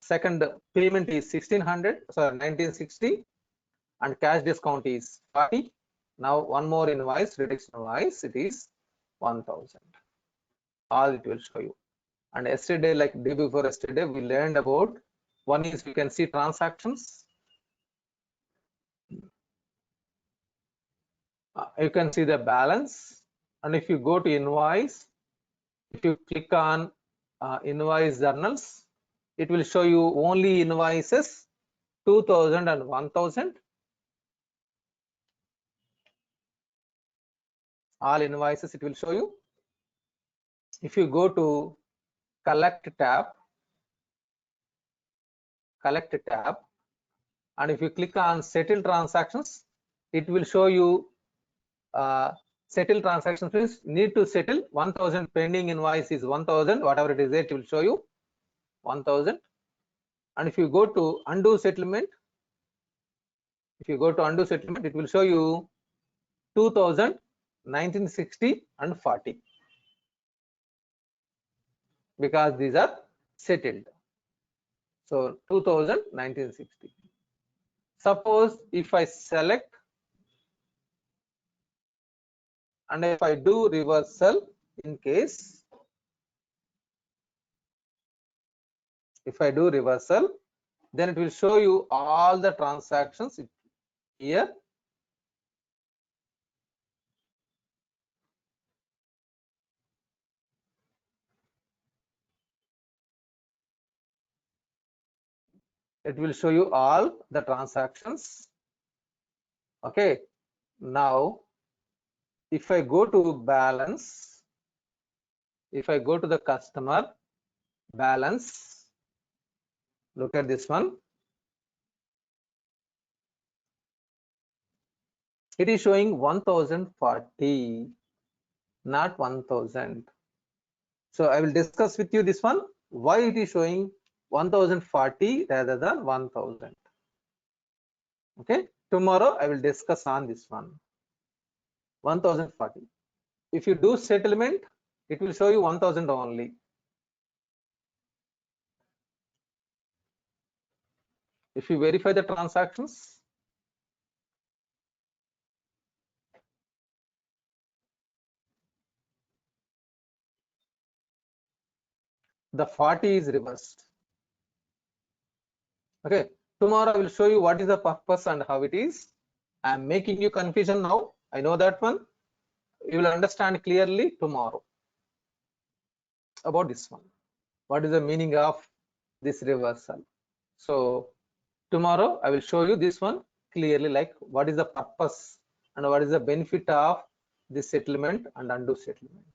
second payment is 1600, sorry 1960, and cash discount is 40. Now one more invoice, reduction invoice, it is 1000. All it will show you. And yesterday, like day before yesterday, we learned about one is we can see transactions. You can see the balance, and if you go to invoice, if you click on invoice journals, it will show you only invoices 2000 and 1000. All invoices it will show you. If you go to collect tab, and if you click on settle transactions, it will show you settle transactions means need to settle 1000, pending invoice is 1000, whatever it is there, it will show you 1000. And if you go to undo settlement, it will show you 2000, 1960 and 40, because these are settled. So 2000, 1960. Suppose if I select and if I do reversal, in case if I do reversal, then it will show you all the transactions here. It will show you all the transactions. Okay, now if I go to balance, if I go to the customer balance, look at this one. It is showing 1040, not 1000. So I will discuss with you this one, why it is showing 1040 rather than 1000. Okay, tomorrow I will discuss on this one. 1040. If you do settlement, it will show you 1000 only. If you verify the transactions, the 40 is reversed. Okay, tomorrow I will show you what is the purpose and how it is. I am making you confusion now, I know that one. You will understand clearly tomorrow about this one. What is the meaning of this reversal? So tomorrow I will show you this one clearly, like what is the purpose and what is the benefit of this settlement and undo settlement.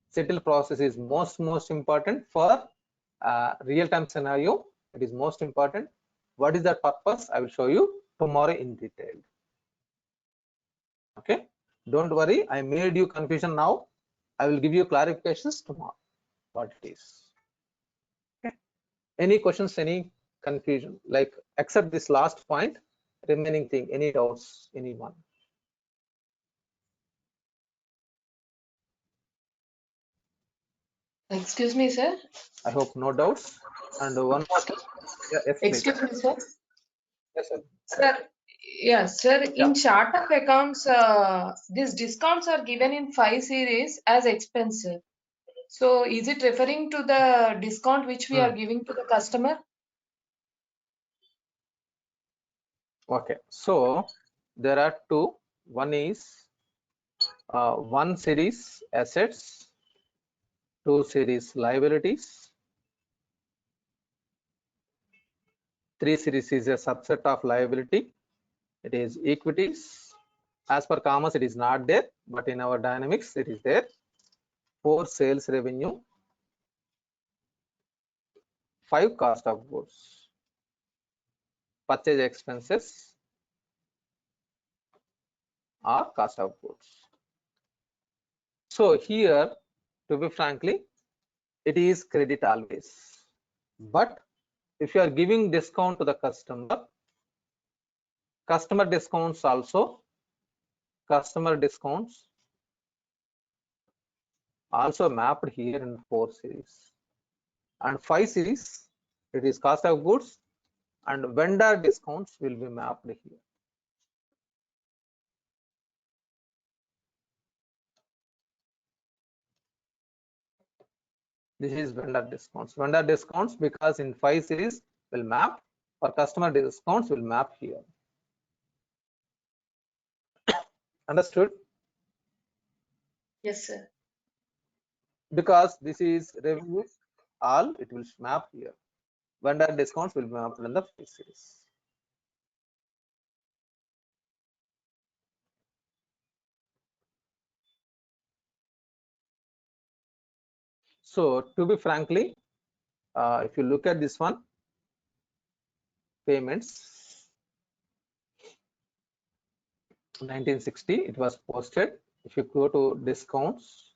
Settle process is most important for real-time scenario. It is most important. What is the purpose? I will show you tomorrow in detail. Okay, don't worry, I made you confusion now. I will give you clarifications tomorrow what it is. Okay, any questions, any confusion, like except this last point, remaining thing, any doubts, anyone? Excuse me, sir. I hope no doubts. And one more thing. Yeah, yes, Excuse me, sir. yes, sir. Sir, yes, sir. In chart of accounts, these discounts are given in 5 series as expensive. So, is it referring to the discount which we are giving to the customer? Okay, so there are two. One is 1 series assets, 2 series liabilities, 3 series is a subset of liability. It is equities. As per commerce, it is not there, but in our dynamics, it is there. 4 sales revenue, 5 cost of goods, purchase expenses or cost of goods. So here, to be frankly, it is credit always. But if you are giving discount to the customer discounts also, customer discounts also mapped here in 4 series. And 5 series, it is cost of goods and vendor discounts will be mapped here. This is vendor discounts. Vendor discounts because in 5 series will map, for customer discounts will map here. Understood? Yes, sir. Because this is revenue, all it will map here. Vendor discounts will be mapped in the 5 series. So to be frankly, if you look at this one, payments, 1960, it was posted. If you go to discounts,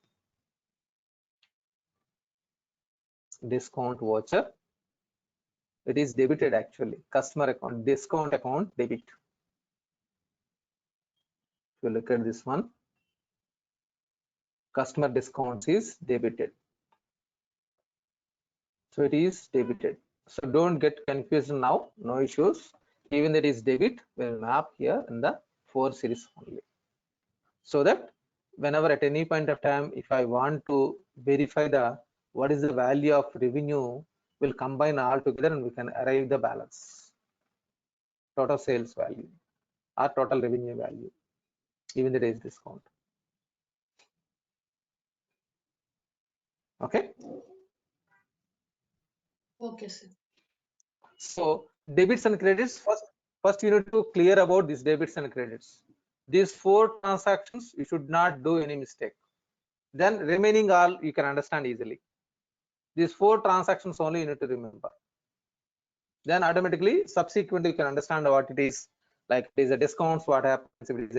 discount voucher, it is debited actually. Customer account, discount account, debit. If you look at this one, customer discounts is debited. So it is debited. So don't get confused now, no issues. Even that is debit, will map here in the 4 series only. So that whenever at any point of time, if I want to verify the what is the value of revenue, we'll combine all together and we can arrive the balance, total sales value or total revenue value, even the age discount. Okay. Okay, sir. So debits and credits, first you need to clear about these debits and credits. These 4 transactions, you should not do any mistake. Then remaining all you can understand easily. These 4 transactions only you need to remember. Then automatically subsequently you can understand what it is. Like it is a discounts, what happens, if it is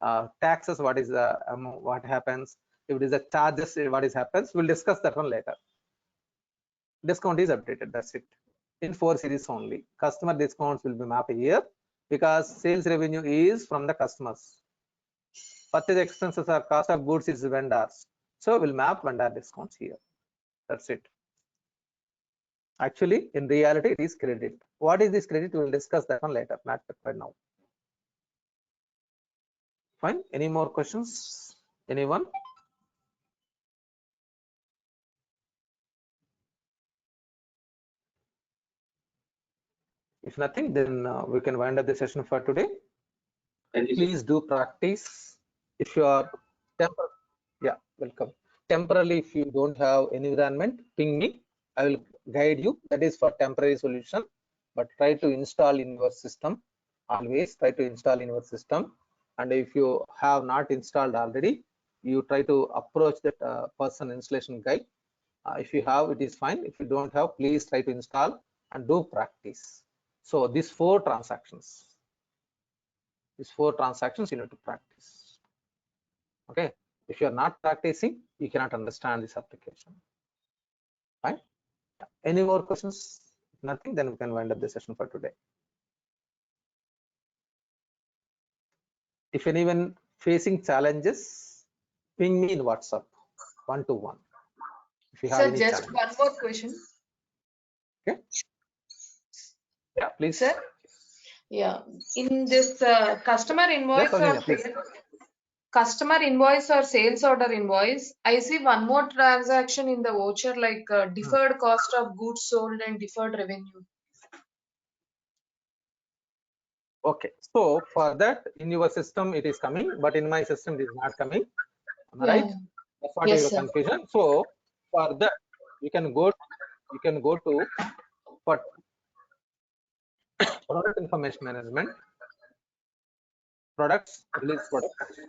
a taxes, what is the what happens, if it is a charges, what is happens. We'll discuss that one later. Discount is updated, that's it. In 4 series only. Customer discounts will be mapped here because sales revenue is from the customers. Purchase expenses or cost of goods is vendors. So we'll map vendor discounts here. That's it. Actually, in reality, it is credit. What is this credit? We will discuss that one later, not right now. Fine. Any more questions? Anyone? If nothing, then we can wind up the session for today. Please do practice. If you are welcome. Temporarily, if you don't have any environment, ping me. I will guide you. That is for temporary solution. But try to install in your system. Always try to install in your system. And if you have not installed already, you try to approach that person installation guide. If you have, it is fine. If you don't have, please try to install and do practice. So these 4 transactions. These 4 transactions you need to practice. Okay. If you are not practicing, you cannot understand this application. Fine. Any more questions? If nothing, then we can wind up the session for today. If anyone facing challenges, ping me in WhatsApp 1-to-1. If you have Sir, any just challenges. one more question. Okay. Yeah, please. Sir, yeah, in this customer invoice Sonia, or please. customer invoice or sales order invoice, I see one more transaction in the voucher like deferred cost of goods sold and deferred revenue. Okay, so for that in your system it is coming, but in my system it is not coming. Am I Yeah. right? That's what Yes, is your sir. confusion. So for that you can go to for product information management, products, release products.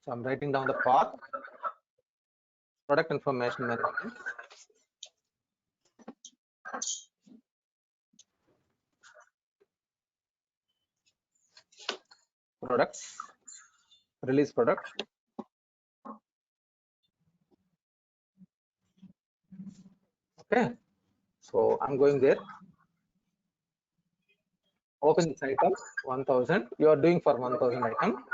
So I'm writing down the path, product information management. Products, release product. Okay, so I'm going there. Open this item 1000. You are doing for 1000 item.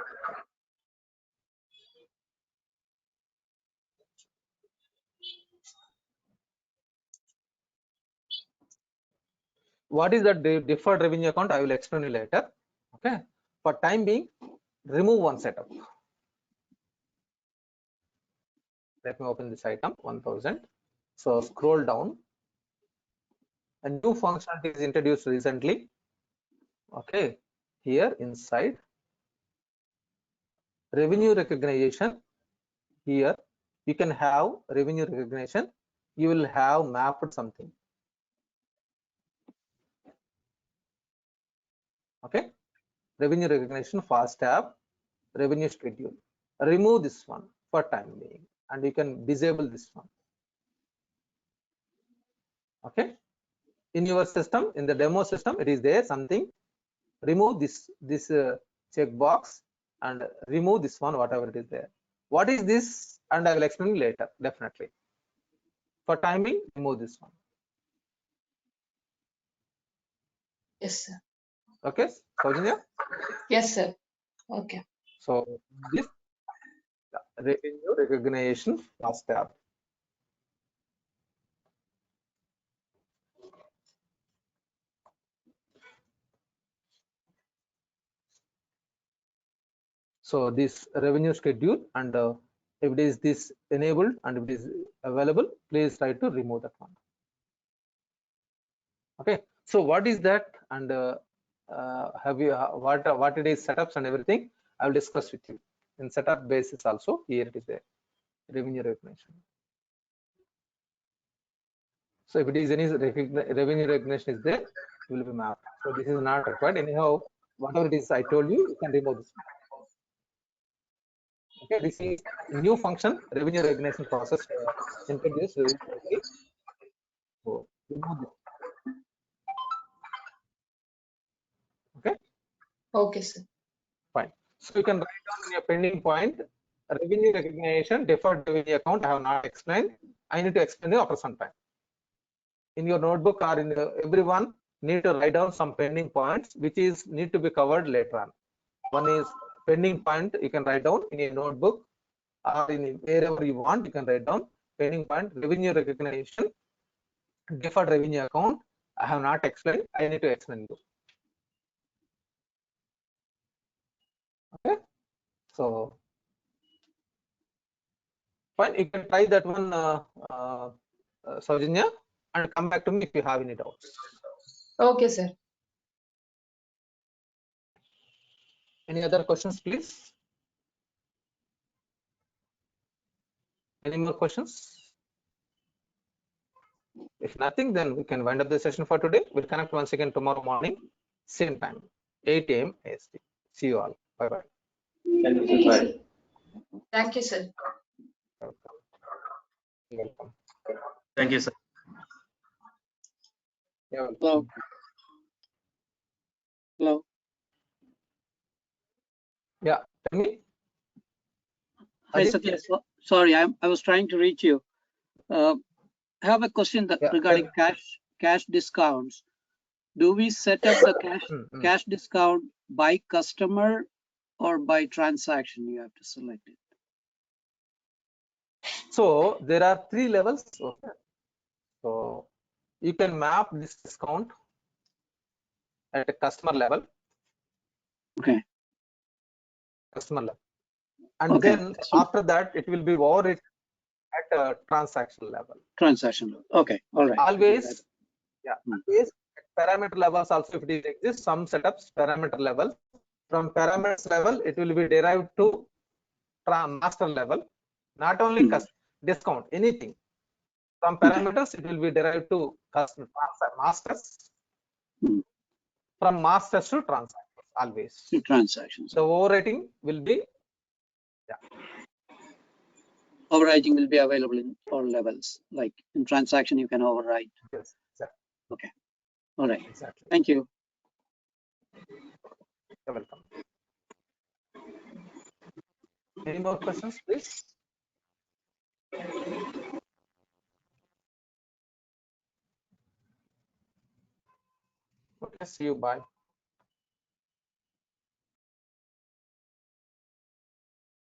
What is the deferred revenue account? I will explain you later. Okay. For time being, remove one setup. Let me open this item 1000. So scroll down. A new functionality is introduced recently. Okay. Here inside revenue recognition, here you can have revenue recognition. You will have mapped something. Okay. Revenue recognition fast tab, revenue schedule. Remove this one for time being, and you can disable this one. Okay. In your system, in the demo system, it is there something. Remove this checkbox and remove this one, whatever it is there. What is this? And I will explain later, definitely. For time being, remove this one. Yes, sir. Okay, Saujanya? Yes, sir. Okay. So this revenue recognition fast tab. So this revenue schedule, and if it is this enabled and if it is available, please try to remove that one. Okay. So what is that? And have you what it is setups and everything? I will discuss with you in setup basis also. Here it is there, revenue recognition. So if it is any revenue recognition is there, it will be mapped. So this is not required. Anyhow, whatever it is I told you, you can remove this. Okay, this is new function, revenue recognition process introduced recently. So remove this. Okay. Okay, sir. Fine. So you can write down in your pending point, revenue recognition, deferred revenue account. I have not explained. I need to explain it after some time. In your notebook or in everyone need to write down some pending points which is need to be covered later on. One is pending point, you can write down in your notebook or in wherever you want, you can write down pending point, revenue recognition, deferred revenue account. I have not explained. I need to explain you. Okay. So fine, you can try that one, Saujanya, and come back to me if you have any doubts. Okay, sir. Any other questions, please? Any more questions? If nothing, then we can wind up the session for today. We'll connect once again tomorrow morning, same time, 8 a.m. AST. See you all. Bye bye. Thank you, sir. Bye. Thank you, sir. Welcome. Welcome. Thank you, sir. Yeah, welcome. Hello. Hello. Yeah, tell me. Hi, Ajit? Satya. Sorry, I was trying to reach you. I have a question Yeah, regarding cash discounts. Do we set up the cash discount by customer or by transaction? You have to select it. So there are 3 levels. Okay. So you can map this discount at a customer level. Okay. Customer level. And Okay. then after that, it will be overwritten at a transaction level. Transaction level. Okay. All right. Always, yeah, always parameter levels also, if it exists, some setups parameter level. From parameters level, it will be derived to master level. Not only discount, anything. From parameters, it will be derived to masters. From masters to transactions, always. To transactions. The overwriting will be, Overwriting will be available in all levels. Like in transaction, you can overwrite. Yes, exactly. Okay. All right. Exactly. Thank you. You're welcome. Any more questions, please? Okay, see you. Bye.